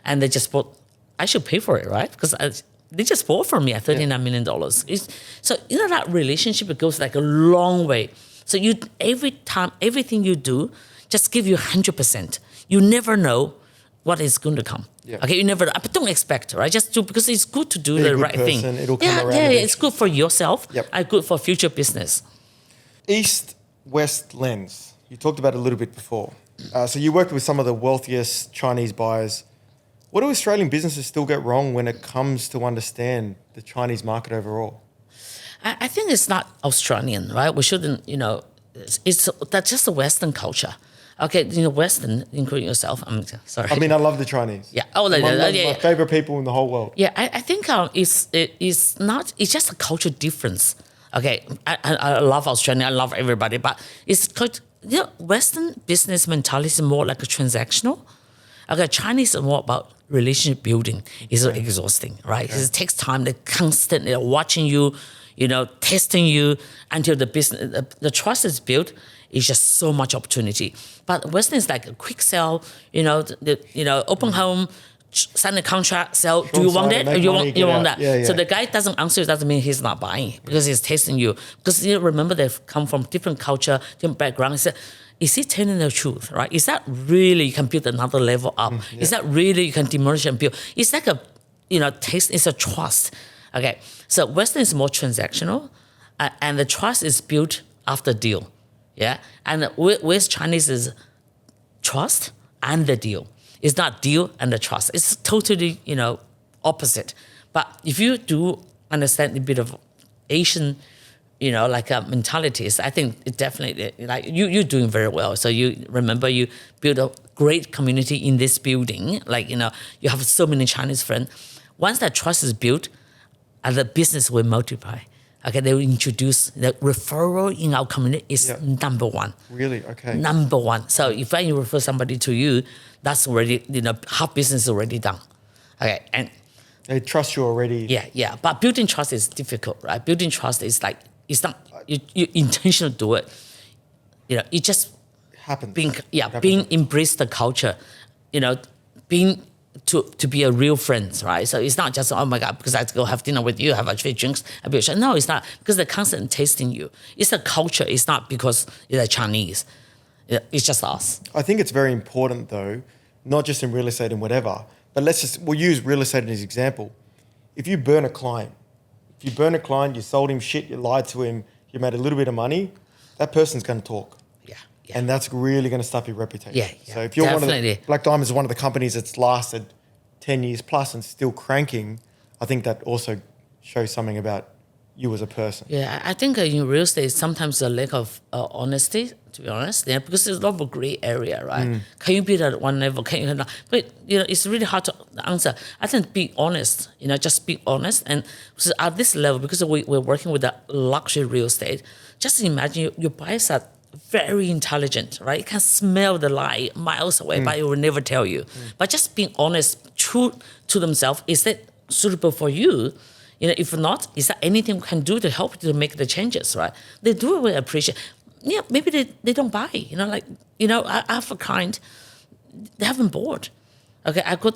and they just bought, I should pay for it, right? Because they just bought from me at $39 million. So, that relationship, it goes like a long way. So every time, everything you do, just give you 100%. You never know what is going to come. Yeah. Okay, you never, but don't expect, right? Just do, because it's good to do the right thing. It'll come around. Yeah, it's good for yourself. And good for future business. East-West lens. You talked about it a little bit before. So you worked with some of the wealthiest Chinese buyers. What do Australian businesses still get wrong when it comes to understand the Chinese market overall? I think it's not Australian, right? We shouldn't, that's just a Western culture. Okay, Western, including yourself. I'm sorry. I mean, I love the Chinese. Yeah. My favorite people in the whole world. Yeah, I think it's just a culture difference. Okay, I love Australia. I love everybody, but it's Western business mentality is more like a transactional. Okay, Chinese is more about relationship building. It's exhausting, right? Okay. It takes time. They're constantly watching you, testing you until the trust is built. It's just so much opportunity. But Western is like a quick sell, open home, sign a contract, sell. Do you want that? Or you want that? Yeah. So the guy doesn't answer, it doesn't mean he's not buying because he's testing you. Because remember, they've come from different culture, different background. He said, is he telling the truth, right? Is that really you can build another level up? Is that really you can demolish and build? It's like a, taste, it's a trust. Okay, so Western is more transactional and the trust is built after deal. Yeah, and with Chinese is trust and the deal. It's not deal and the trust. It's totally, opposite. But if you do understand a bit of Asian, mentalities, I think it definitely, you're doing very well. So you remember you build a great community in this building. You have so many Chinese friends. Once that trust is built, the business will multiply. Okay, they will introduce the referral in our community is number one. Really? Okay. Number one. So if I refer somebody to you, that's already, half business is already done. Okay, and they trust you already. Yeah. But building trust is difficult, right? Building trust is like, it's not, you intentionally do it. It just happens. Being embrace the culture, being to be a real friend, right? So it's not just, oh my God, because I have to go have dinner with you, have a few drinks, no, it's not, because they're constantly tasting you. It's a culture, it's not because they're Chinese. It's just us. I think it's very important though, not just in real estate and whatever, but we'll use real estate as an example. If you burn a client, you sold him shit, you lied to him, you made a little bit of money, that person's going to talk. Yeah. And that's really going to stuff your reputation. Yeah. So if you're Black Diamonds is one of the companies that's lasted 10 years plus and still cranking, I think that also shows something about you as a person. Yeah, I think in real estate, sometimes a lack of honesty, to be honest, because there's a lot of gray area, right? Can you be at one level? Can you not? But, it's really hard to answer. I think be honest, just be honest. And so at this level, because we're working with the luxury real estate, just imagine your buyers are very intelligent, right? You can smell the lie miles away, but it will never tell you. But just being honest, true to themselves, is that suitable for you? If not, is there anything we can do to help you to make the changes, right? They do really appreciate. Yeah, maybe they don't buy. I have a client, they haven't bought. Okay, I got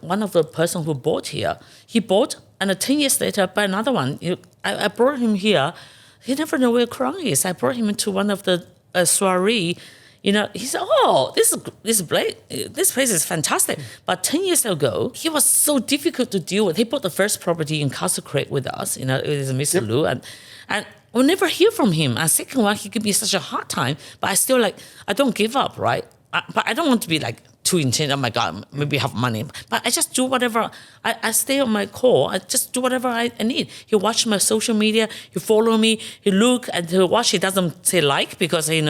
one of the person who bought here. He bought, and 10 years later, buy another one. I brought him here. He never know where Crown is. I brought him into one of the soiree. He said, "Oh, this place is fantastic." But 10 years ago, he was so difficult to deal with. He bought the first property in Castle Creek with us. It is Mr. Lu, and we'll never hear from him. And second one, he gave me such a hard time. But I still I don't give up, right? But I don't want to be too intense. Oh my God, maybe I have money. But I just do whatever. I stay on my core. I just do whatever I need. He watch my social media. He follow me. He look and he watch. He doesn't say like because he's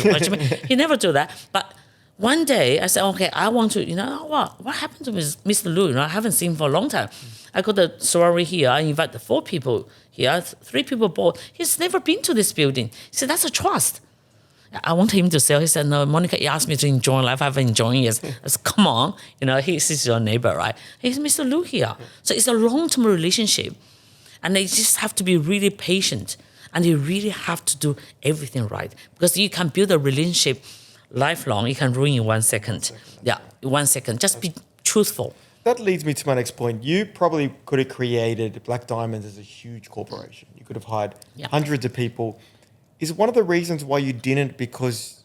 watching me. He never do that. But one day I said, okay, I want to. What happened to Mr. Lu? I haven't seen him for a long time. I got the sorority here. I invite the 4 people here. 3 people bought. He's never been to this building. He said, that's a trust. I want him to sell. He said, no, Monika, he asked me to enjoy life. I've been enjoying it. I said, come on. He's your neighbor, right? He's Mr. Lu here. So it's a long-term relationship. And they just have to be really patient. And you really have to do everything right. Because you can build a relationship lifelong. You can ruin in 1 second. Yeah, 1 second. Just be truthful. That leads me to my next point. You probably could have created Black Diamonds as a huge corporation. You could have hired hundreds of people. Is one of the reasons why you didn't because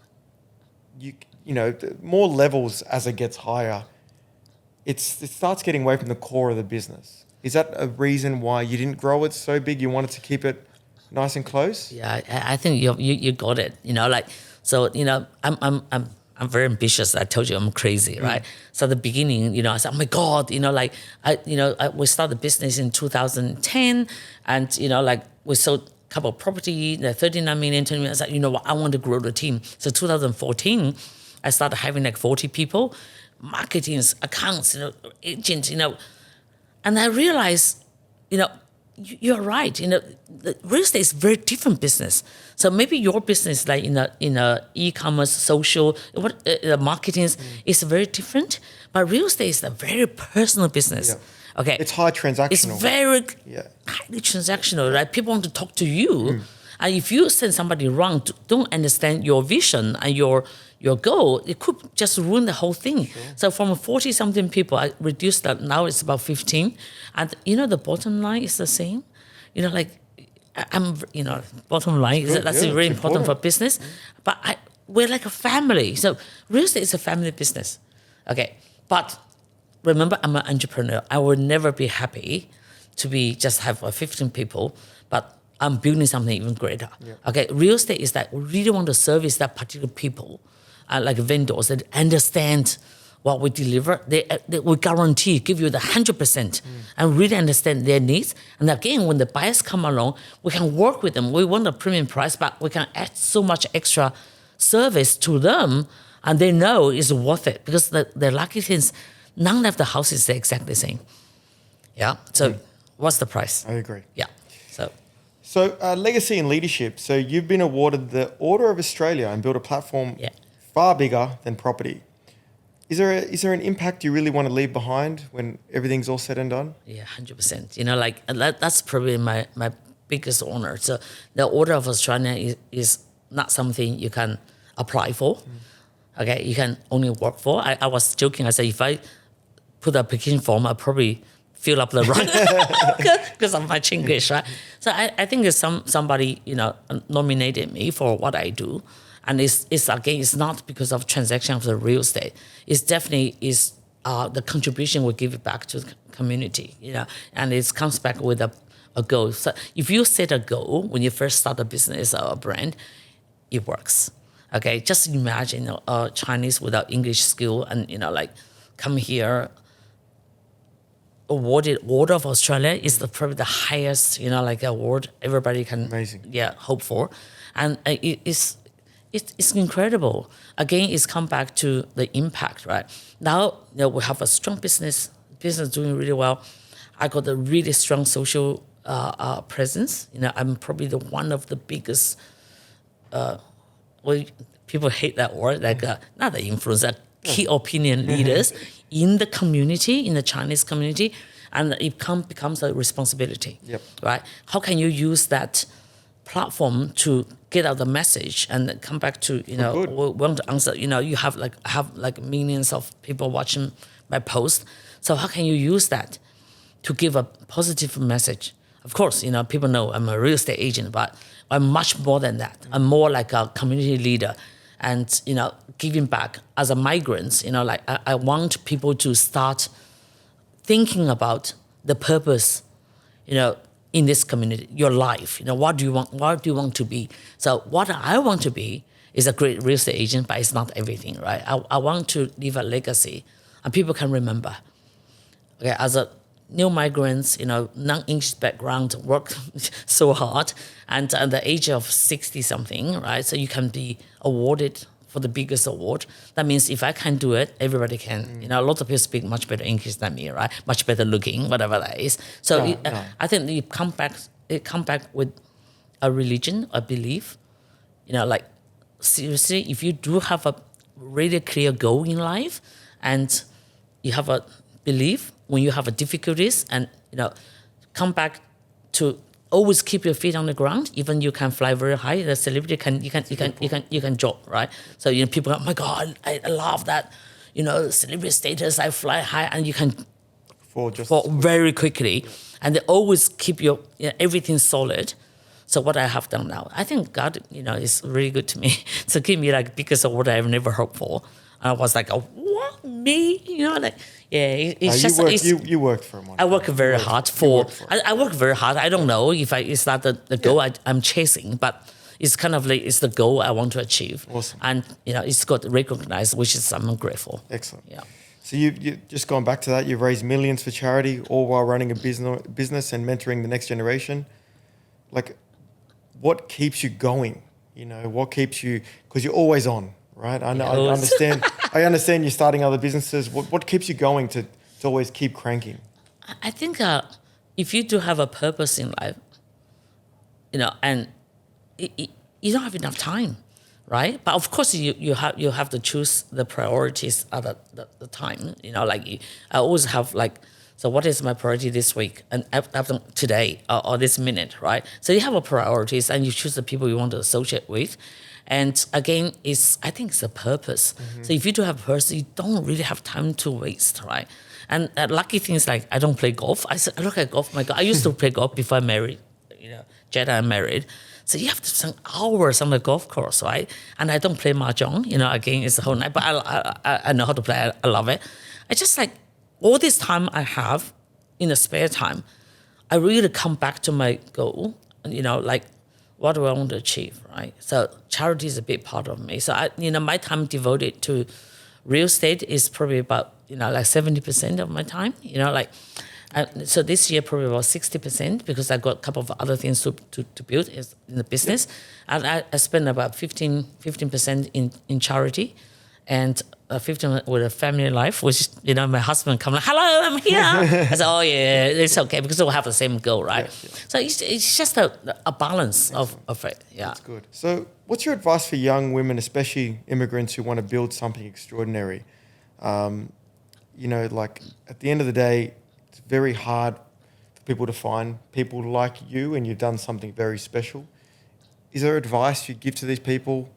more levels as it gets higher, it starts getting away from the core of the business. Is that a reason why you didn't grow it so big? You wanted to keep it nice and close? Yeah, I think you got it. I'm very ambitious. I told you I'm crazy, right? So at the beginning, I said, oh my God, we started the business in 2010, and we sold a couple of property, 39 million, 20 million. I said, what? I want to grow the team. So 2014, I started having 40 people, marketing, accounts, agents, and I realized, you're right. The real estate is a very different business. So maybe your business, like in a e-commerce, social, marketing is very different. But real estate is a very personal business. Yeah. Okay, it's high transactional. It's very highly transactional, right? People want to talk to you, and if you send somebody wrong, don't understand your vision and your goal, it could just ruin the whole thing. Sure. So from 40-something people, I reduced that. Now it's about 15, and the bottom line is the same. Bottom line is that's very important for business. But we're like a family. So real estate is a family business. Okay, but remember, I'm an entrepreneur. I will never be happy to just have 15 people, but I'm building something even greater. Yeah. Okay, real estate is that we really want to service that particular people, like vendors that understand what we deliver. They we guarantee give you the 100% and really understand their needs. And again, when the buyers come along, we can work with them. We want a premium price, but we can add so much extra service to them, and they know it's worth it because the lucky things. None of the houses are exactly the same. Yeah. So what's the price? I agree. Yeah. So legacy and leadership. So you've been awarded the Order of Australia and built a platform far bigger than property. Is there an impact you really want to leave behind when everything's all said and done? Yeah, 100%. That's probably my biggest honor. So the Order of Australia is not something you can apply for. Okay, you can only work for. I was joking. I said if I put the application form, I'll probably fill up the run because of my Chinglish, right? So I think it's somebody nominated me for what I do, and it's not because of transaction of the real estate. It's definitely is the contribution we give back to the community, and it comes back with a goal. So if you set a goal when you first start a business or a brand, it works. Okay, just imagine a Chinese without English skill and come here. Awarded Order of Australia is probably the highest award everybody can hope for, and it's incredible. Again, it's come back to the impact, right? Now we have a strong business doing really well. I got a really strong social presence. I'm probably one of the biggest. People hate that word, not the influencer, key opinion leaders in the community, in the Chinese community, and it becomes a responsibility, right? How can you use that platform to get out the message and come back to, we want to answer, you have millions of people watching my post. So how can you use that to give a positive message? Of course, people know I'm a real estate agent, but I'm much more than that. I'm more like a community leader and, giving back as a migrant, I want people to start thinking about the purpose, in this community, your life, what do you want to be? So what I want to be is a great real estate agent, but it's not everything, right? I want to leave a legacy and people can remember. Okay, as a new migrants, non-English background, work so hard, and at the age of 60 something, right? So you can be awarded for the biggest award. That means if I can do it, everybody can. A lot of people speak much better English than me, right? Much better looking, whatever that is. So I think it come back with a religion, a belief. Like seriously, if you do have a really clear goal in life, and you have a belief when you have a difficulties, and come back to always keep your feet on the ground. Even you can fly very high. The celebrity you can jump, right? So people are, oh my God, I love that. Celebrity status. I fly high, and you can fall very quickly, and they always keep your everything solid. So what I have done now, I think God, is really good to me. So give me like biggest award I've never hoped for. And I was like, oh, what, me? It's just you worked for him. I work very hard for. I work very hard. I don't know if it's not the goal I'm chasing, but it's kind of like it's the goal I want to achieve. Awesome. And it's got recognized, which is I'm grateful. Excellent. Yeah. So you just gone back to that. You've raised millions for charity, all while running a business and mentoring the next generation. Like, what keeps you going? What keeps you? Because you're always on. Right, I understand. I understand you're starting other businesses. What keeps you going to always keep cranking? I think if you do have a purpose in life, and you don't have enough time, right? But of course, you have to choose the priorities at the time. I always have like, so what is my priority this week and after today or this minute, right? So you have a priorities and you choose the people you want to associate with. And again, I think it's a purpose. Mm-hmm. So if you do have a purpose, you don't really have time to waste, right? And lucky thing is like I don't play golf. I look at golf. My God, I used to play golf before I married. Jetta and married. So you have to spend hours on the golf course, right? And I don't play mahjong. Again, it's the whole night. But I know how to play. I love it. I just like all this time I have in the spare time, I really come back to my goal. Like, what do I want to achieve, right? So charity is a big part of me. So my time devoted to real estate is probably about like 70% of my time. So this year probably about 60% because I got a couple of other things to build in the business, and I spend about 15% in charity, and 15 with a family life, which my husband come like, hello, I'm here. I said, oh yeah, it's okay because we'll have the same goal, right? Yeah. So it's just a balance of it. Yeah, that's good. So what's your advice for young women, especially immigrants who want to build something extraordinary? Like at the end of the day, it's very hard for people to find people like you, and you've done something very special. Is there advice you give to these people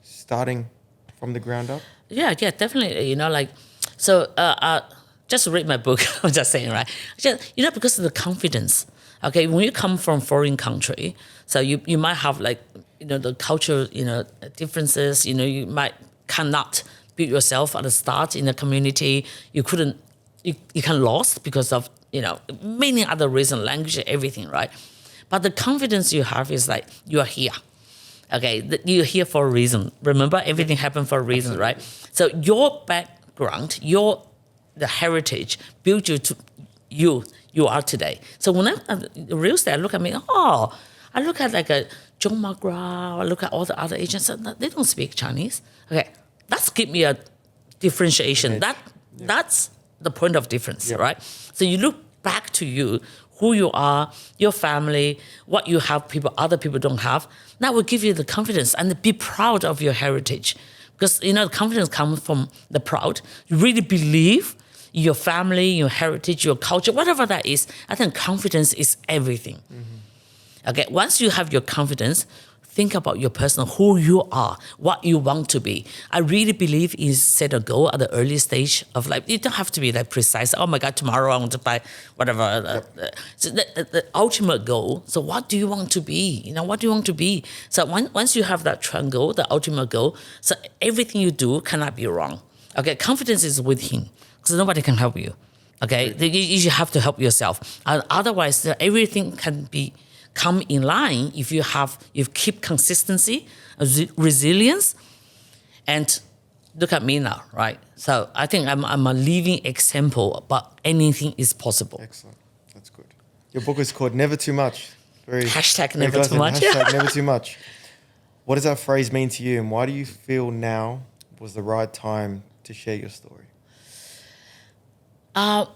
starting from the ground up? Yeah, definitely. Just read my book. I'm just saying, right? Because of the confidence. Okay, when you come from foreign country, so you might have like the cultural differences. You might cannot build yourself at the start in the community. You couldn't. You can lost because of many other reasons, language, everything, right? But the confidence you have is like you are here. Okay, you're here for a reason. Remember, everything happened for a reason, right? So your background, the heritage built you to you are today. So when I'm real estate, I look at me, I look at like a John McGrath, I look at all the other agents, they don't speak Chinese. Okay, that's give me a differentiation. That's the point of difference, right? So you look back to you, who you are, your family, what you have, other people don't have. That will give you the confidence and be proud of your heritage. Because, the confidence comes from the proud. You really believe your family, your heritage, your culture, whatever that is. I think confidence is everything. Mm-hmm. Okay, once you have your confidence, think about your person, who you are, what you want to be. I really believe is set a goal at the early stage of life. You don't have to be that precise. Oh my God, tomorrow I want to buy whatever. So the ultimate goal. So what do you want to be? What do you want to be? So once you have that trend goal, the ultimate goal, so everything you do cannot be wrong. Okay, confidence is within because nobody can help you. Okay, you have to help yourself. Otherwise, everything can be come in line if you keep consistency resilience. And look at me now, right? So I think I'm a living example, but anything is possible. Excellent. That's good. Your book is called Never Too Much. Hashtag never too much. Hashtag never too much. What does that phrase mean to you, and why do you feel now was the right time to share your story? I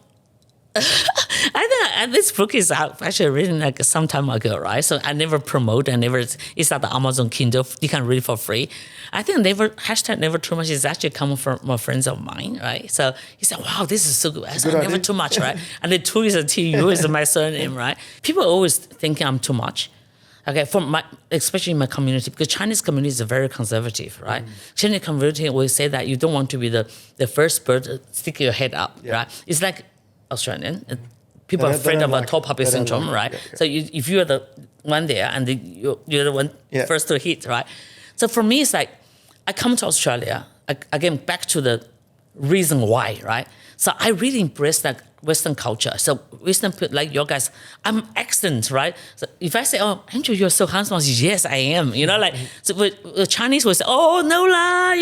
think this book is actually written like some time ago, right? So I never promote and it's at the Amazon Kindle. You can read it for free. I think hashtag never too much is actually coming from my friends of mine, right? So he said, wow, this is so good. I said, never too much, right? And the two is a TU is my surname, right? People are always thinking I'm too much. Okay, especially in my community, because Chinese community is very conservative, right? Chinese community will say that you don't want to be the first bird to stick your head up, right? It's like Australian. People are afraid of a tall poppy syndrome, right? Yeah. So if you're the one there and you're the one first to hit, right? So for me, it's like I come to Australia, again, back to the reason why, right? So I really embrace that Western culture. So Western, like your guys, I'm excellent, right? So if I say, oh, Andrew, you're so handsome, I say, yes, I am. So the Chinese will say, oh, no lah,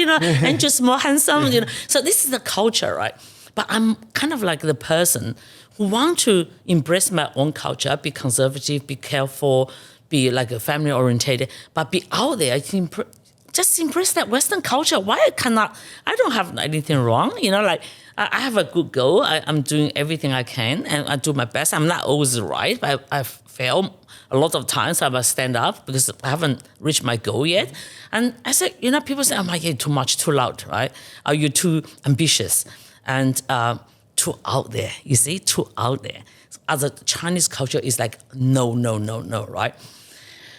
Andrew's more handsome, So this is the culture, right? But I'm kind of like the person who want to embrace my own culture, be conservative, be careful, be like a family oriented, but be out there. Just embrace that Western culture. Why I don't have anything wrong. I have a good goal. I'm doing everything I can and I do my best. I'm not always right, but I fail a lot of times. I must stand up because I haven't reached my goal yet. And I said, people say, oh my God, too much, too loud, right? Are you too ambitious? And too out there, you see, too out there. As a Chinese culture is like, no, right?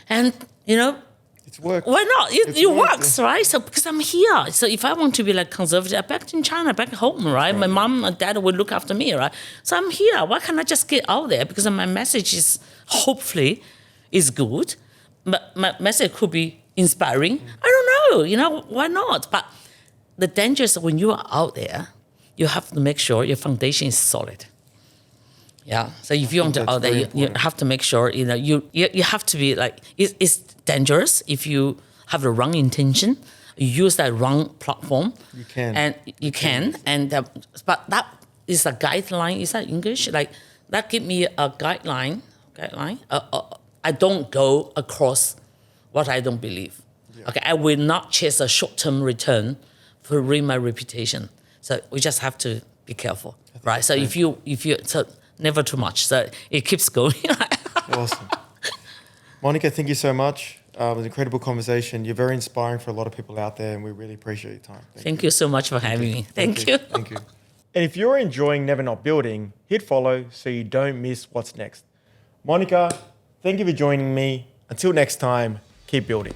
And, it's work. Why not? It works, right? So because I'm here. So if I want to be like conservative, I'm back in China, back home, right? My mom and dad will look after me, right? So I'm here. Why can't I just get out there? Because my message is hopefully is good. But my message could be inspiring. I don't know, why not? But the danger is when you are out there, you have to make sure your foundation is solid. Yeah. So if you want to out there, you have to make sure you have to be like it's dangerous if you have the wrong intention, you use that wrong platform. You can, but that is a guideline. Is that English? Like that give me a guideline. I don't go across what I don't believe. Yeah. Okay. I will not chase a short-term return for ruin my reputation. So we just have to be careful, right? So if you never too much. So it keeps going. Awesome. Monika, thank you so much. It was an incredible conversation. You're very inspiring for a lot of people out there, and we really appreciate your time. Thank you so much for having me. Thank you. Thank you. And if you're enjoying Never Not Building, hit follow so you don't miss what's next. Monika, thank you for joining me. Until next time, keep building.